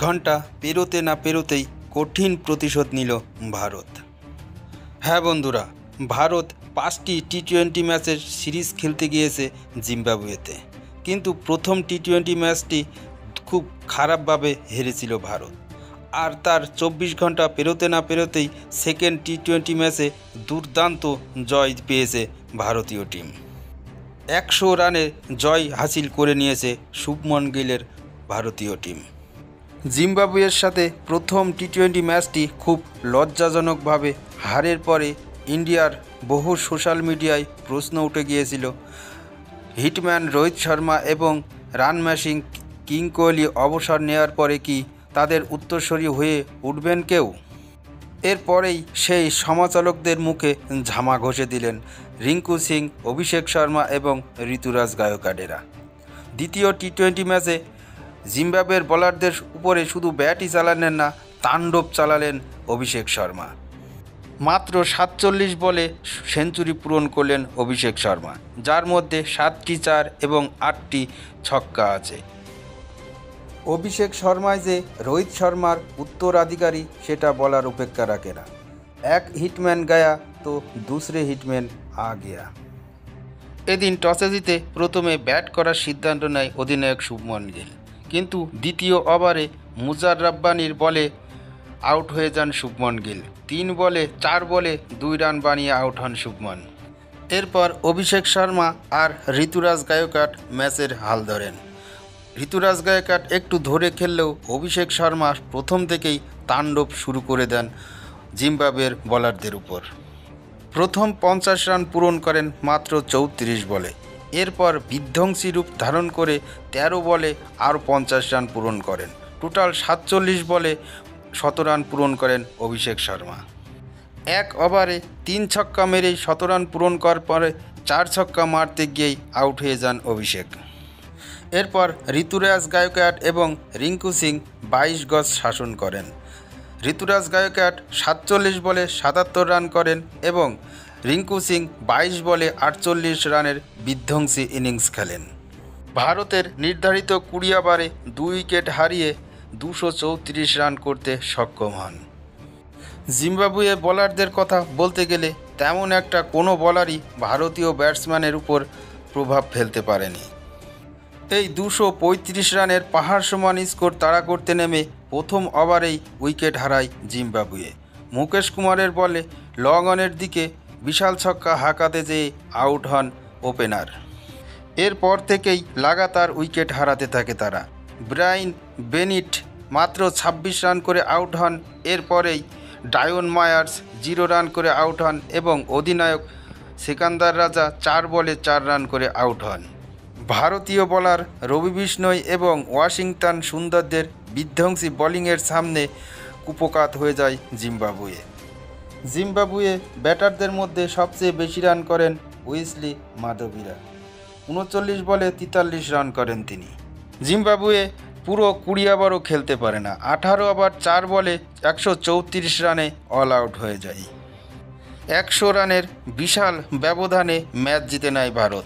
ঘন্টা পেরোতে না পেরোতেই কঠিন প্রতিশোধ নিল ভারত। হ্যাঁ বন্ধুরা, ভারত 5টি টি-20 ম্যাচের সিরিজ খেলতে গিয়েছে জিম্বাবুয়েতে, কিন্তু প্রথম টি-20 ম্যাচটি খুব খারাপভাবে হেরেছিল ভারত। আর তার 24 ঘন্টা পেরোতে না পেরোতেই সেকেন্ড টি-20 ম্যাচে দুর্দান্ত জয় পেয়েছে ভারতীয় টিম। 100 রানে জয় হাসিল করে নিয়েছে শুভমন গিলের ভারতীয় টিম। জিম্বাবুয়ের সাথে প্রথম টি-20 ম্যাচটি খুব লজ্জাজনকভাবে হারের পরে ইন্ডিয়ার বহু সোশ্যাল মিডিয়ায় প্রশ্ন উঠে গিয়েছিল, হিটম্যান রোহিত শর্মা এবং রান ম্যাশিং কিং কোহলি অবসর নেওয়ার পরে কি তাদের উত্তরসূরি হয়ে উঠবেন কেউ? এরপরেই সেই সমালোচকদের মুখে ঝামা ঘষে দিলেন রিঙ্কু সিং, অভিষেক শর্মা এবং ঋতুরাজ গায়কোয়াড়েরা। দ্বিতীয় টি-20 ম্যাচে জিম্বাবুয়ের বোলারদের উপরে শুধু ব্যাটই চালালেন না, তাণ্ডব চালালেন অভিষেক শর্মা। মাত্র 47 বলে সেঞ্চুরি পূরণ করলেন অভিষেক শর্মা, যার মধ্যে 7টি 4 এবং 8টি ছক্কা আছে। অভিষেক শর্মায় যে রোহিত শর্মার উত্তরাধিকারী সেটা বলার অপেক্ষা রাখে না। এক হিটম্যান গায়া তো দুসরে হিটম্যান আ গয়া। এদিন টসে জিতে প্রথমে ব্যাট করার সিদ্ধান্ত নেয় অধিনায়ক শুভমন গিল, কিন্তু দ্বিতীয় ওভারে মুজার রাব্বানির বলে আউট হয়ে যান শুভমন গিল। 3 বলে 4 বলে 2 রান বানিয়ে আউট হন শুভমন। এরপর অভিষেক শর্মা আর ঋতুরাজ গায়কোয়াড় ম্যাচের হাল ধরেন। ঋতুরাজ গায়কোয়াড় একটু ধরে খেললেও অভিষেক শর্মা প্রথম থেকেই তাণ্ডব শুরু করে দেন জিম্বাবুয়ের বোলারদের উপর। প্রথম 50 রান পূরণ করেন মাত্র 34 বলে। এরপর বিধ্বংসী রূপ ধারণ করে 13 বলে আর 50 রান পূরণ করেন। টোটাল 47 বলে 100 রান পূরণ করেন অভিষেক শর্মা। এক ওভারে 3 ছক্কা মেরেই 100 রান পূরণ করার পরে 4 ছক্কা মারতে গিয়েই আউট হয়ে যান অভিষেক। এরপর ঋতুরাজ গায়কোয়াড় এবং রিঙ্কু সিং 22 গজ শাসন করেন। ঋতুরাজ গায়কোয়াড় 47 বলে 77 রান করেন এবং রিঙ্কু সিং 22 বলে 48 রানের বিধ্বংসী ইনিংস খেলেন। ভারতের নির্ধারিত 20 ওভারে 2 উইকেট হারিয়ে 234 রান করতে সক্ষম হন। জিম্বাবুয়ে বোলারদের কথা বলতে গেলে তেমন একটা কোনো বোলারই ভারতীয় ব্যাটসম্যানের উপর প্রভাব ফেলতে পারেনি। এই 235 রানের পাহাড় সমান স্কোর তাড়া করতে নেমে প্রথম ওভারেই উইকেট হারায় জিম্বাবুয়ে। মুকেশ কুমারের বলে লং অনের দিকে বিশাল ছক্কা হাঁকাতে যেয়ে আউট হন ওপেনার। এরপর থেকেই লাগাতার উইকেট হারাতে থাকে তারা। ব্রাইন বেনিট মাত্র 26 রান করে আউট হন। এরপরেই ডায়ন মায়ার্স 0 রান করে আউট হন এবং অধিনায়ক সিকান্দার রাজা 4 বলে 4 রান করে আউট হন। ভারতীয় বোলার রবি বিষ্ণই এবং ওয়াশিংটন সুন্দরদের বিধ্বংসী বোলিংয়ের সামনে কুপোকাত হয়ে যায় জিম্বাবুয়ে। জিম্বাবুয়ে ব্যাটারদের মধ্যে সবচেয়ে বেশি রান করেন ওয়েসলি মাধবীরা। 39 বলে 43 রান করেন তিনি। জিম্বাবুয়ে পুরো 20 ওভারও খেলতে পারে না। 18 ওভার 4 বলে 134 রানে অল আউট হয়ে যায়। 100 রানের বিশাল ব্যবধানে ম্যাচ জিতে নেয় ভারত।